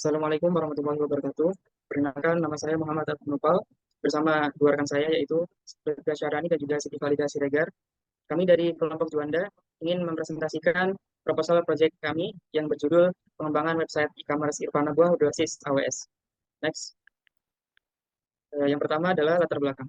Assalamualaikum warahmatullahi wabarakatuh. Perkenalkan, nama saya Muhammad Abdul Nopal bersama dua rekan saya yaitu Sylvia Syarani dan juga Siti Valida Siregar. Kami dari kelompok Juanda ingin mempresentasikan proposal proyek kami yang berjudul pengembangan website e-commerce Irfana Buah berbasis AWS. Next. Yang pertama adalah latar belakang.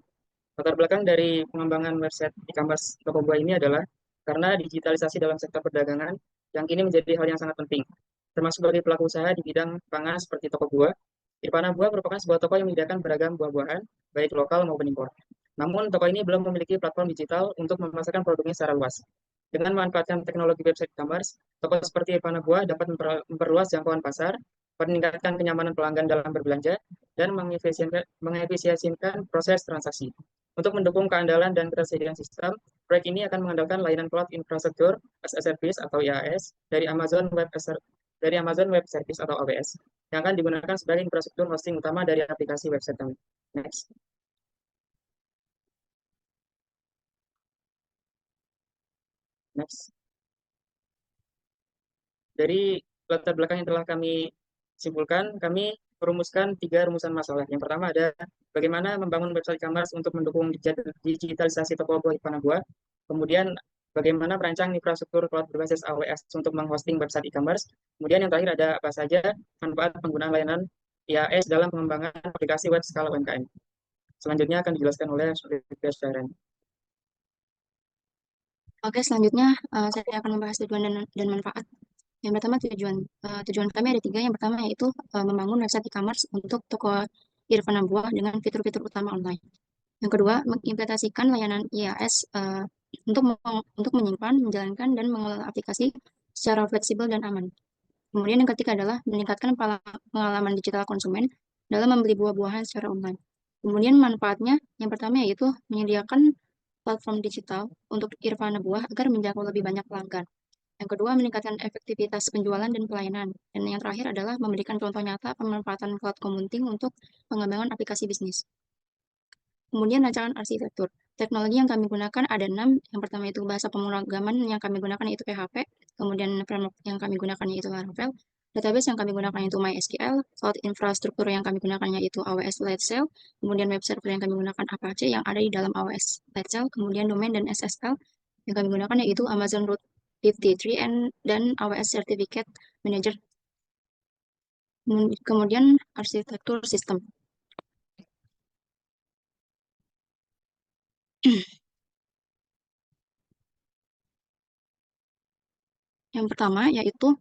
Latar belakang dari pengembangan website e-commerce Toko Buah ini adalah karena digitalisasi dalam sektor perdagangan yang kini menjadi hal yang sangat penting, termasuk bagi pelaku usaha di bidang pangan seperti toko buah. Irfana Buah merupakan sebuah toko yang menyediakan beragam buah-buahan, baik lokal maupun impor. Namun, toko ini belum memiliki platform digital untuk memasarkan produknya secara luas. Dengan memanfaatkan teknologi website e-commerce, toko seperti Irfana Buah dapat memperluas jangkauan pasar, meningkatkan kenyamanan pelanggan dalam berbelanja, dan mengefisiensikan proses transaksi. Untuk mendukung keandalan dan ketersediaan sistem, proyek ini akan mengandalkan layanan Cloud Infrastructure as a Service atau IaaS dari Amazon Web Service atau AWS yang akan digunakan sebagai infrastruktur hosting utama dari aplikasi website kami. Next. Next. Dari latar belakang yang telah kami simpulkan, kami merumuskan 3 rumusan masalah. Yang pertama ada bagaimana membangun website e-commerce untuk mendukung digitalisasi toko buah Ipana Buah. Kemudian bagaimana merancang infrastruktur cloud berbasis AWS untuk menghosting website e-commerce. Kemudian yang terakhir ada apa saja manfaat penggunaan layanan IaaS dalam pengembangan aplikasi web skala UMKM. Selanjutnya akan dijelaskan oleh Sylvia Syarani. Oke, selanjutnya saya akan membahas tujuan dan manfaat. Yang pertama tujuan kami ada tiga. Yang pertama yaitu membangun website e-commerce untuk toko Irfana Buah dengan fitur-fitur utama online. Yang kedua, mengimplementasikan layanan IaaS untuk menyimpan, menjalankan, dan mengelola aplikasi secara fleksibel dan aman. Kemudian yang ketiga adalah meningkatkan pengalaman digital konsumen dalam membeli buah-buahan secara online. Kemudian manfaatnya, yang pertama yaitu menyediakan platform digital untuk Irfana Buah agar menjangkau lebih banyak pelanggan. Yang kedua, meningkatkan efektivitas penjualan dan pelayanan. Dan yang terakhir adalah memberikan contoh nyata pemanfaatan cloud computing untuk pengembangan aplikasi bisnis. Kemudian rancangan arsitektur. Teknologi yang kami gunakan ada 6. Yang pertama itu bahasa pemrograman yang kami gunakan yaitu PHP. Kemudian framework yang kami gunakan yaitu Laravel. Database yang kami gunakan yaitu MySQL. Cloud infrastruktur yang kami gunakan yaitu AWS Lightsail. Kemudian web server yang kami gunakan Apache yang ada di dalam AWS Lightsail. Kemudian domain dan SSL yang kami gunakan yaitu Amazon Route 53 dan AWS Certificate Manager. Kemudian arsitektur sistem. Yang pertama yaitu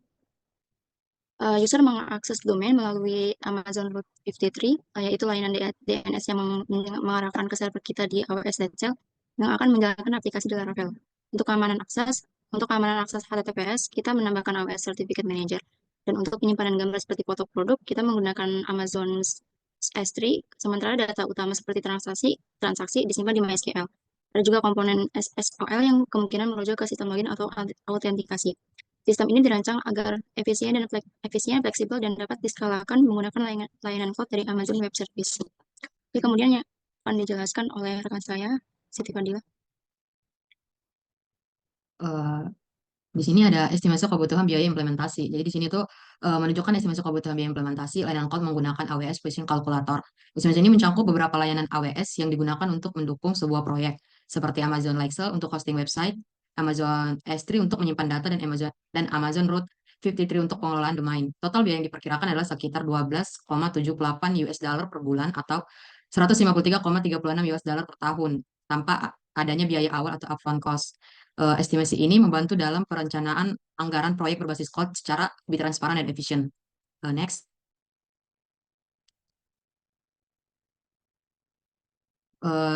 user mengakses domain melalui Amazon Route 53, yaitu layanan DNS yang mengarahkan ke server kita di AWS Lightsail yang akan menjalankan aplikasi di Laravel. Untuk keamanan akses HTTPS, kita menambahkan AWS Certificate Manager. Dan untuk penyimpanan gambar seperti foto produk, kita menggunakan Amazon S3, sementara data utama seperti transaksi disimpan di MySQL. Ada juga komponen SSOL yang kemungkinan merujuk ke sistem login atau autentikasi. Sistem ini dirancang agar efisien, fleksibel, dan dapat diskalakan menggunakan layanan cloud dari Amazon Web Service. Oke, kemudian yang akan dijelaskan oleh rekan saya, Siti Fadila. Di sini ada estimasi kebutuhan biaya implementasi. Jadi di sini tuh menunjukkan estimasi kebutuhan biaya implementasi layanan cloud menggunakan AWS Position Calculator. Estimasi ini mencakup beberapa layanan AWS yang digunakan untuk mendukung sebuah proyek, seperti Amazon Lightsail untuk hosting website, Amazon S3 untuk menyimpan data, dan Amazon Route 53 untuk pengelolaan domain. Total biaya yang diperkirakan adalah sekitar 12,78 US dollar per bulan atau 153,36 US dollar per tahun tanpa adanya biaya awal atau upfront cost. Estimasi ini membantu dalam perencanaan anggaran proyek berbasis cloud secara lebih transparan dan efisien. Next.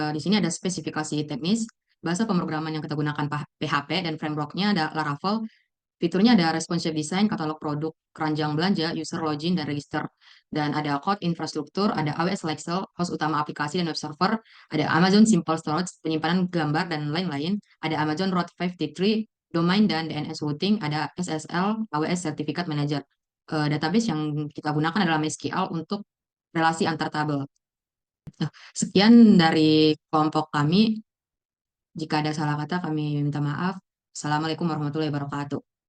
Di sini ada spesifikasi teknis. Bahasa pemrograman yang kita gunakan PHP dan frameworknya ada Laravel. Fiturnya ada responsive design, katalog produk, keranjang belanja, user login, dan register. Dan ada cloud infrastruktur, ada AWS Lightsail, host utama aplikasi dan web server, ada Amazon Simple Storage, penyimpanan gambar, dan lain-lain. Ada Amazon Route 53, domain dan DNS routing, ada SSL, AWS Certificate Manager. Database yang kita gunakan adalah MySQL untuk relasi antar tabel. Nah, sekian dari kelompok kami. Jika ada salah kata, kami minta maaf. Assalamualaikum warahmatullahi wabarakatuh.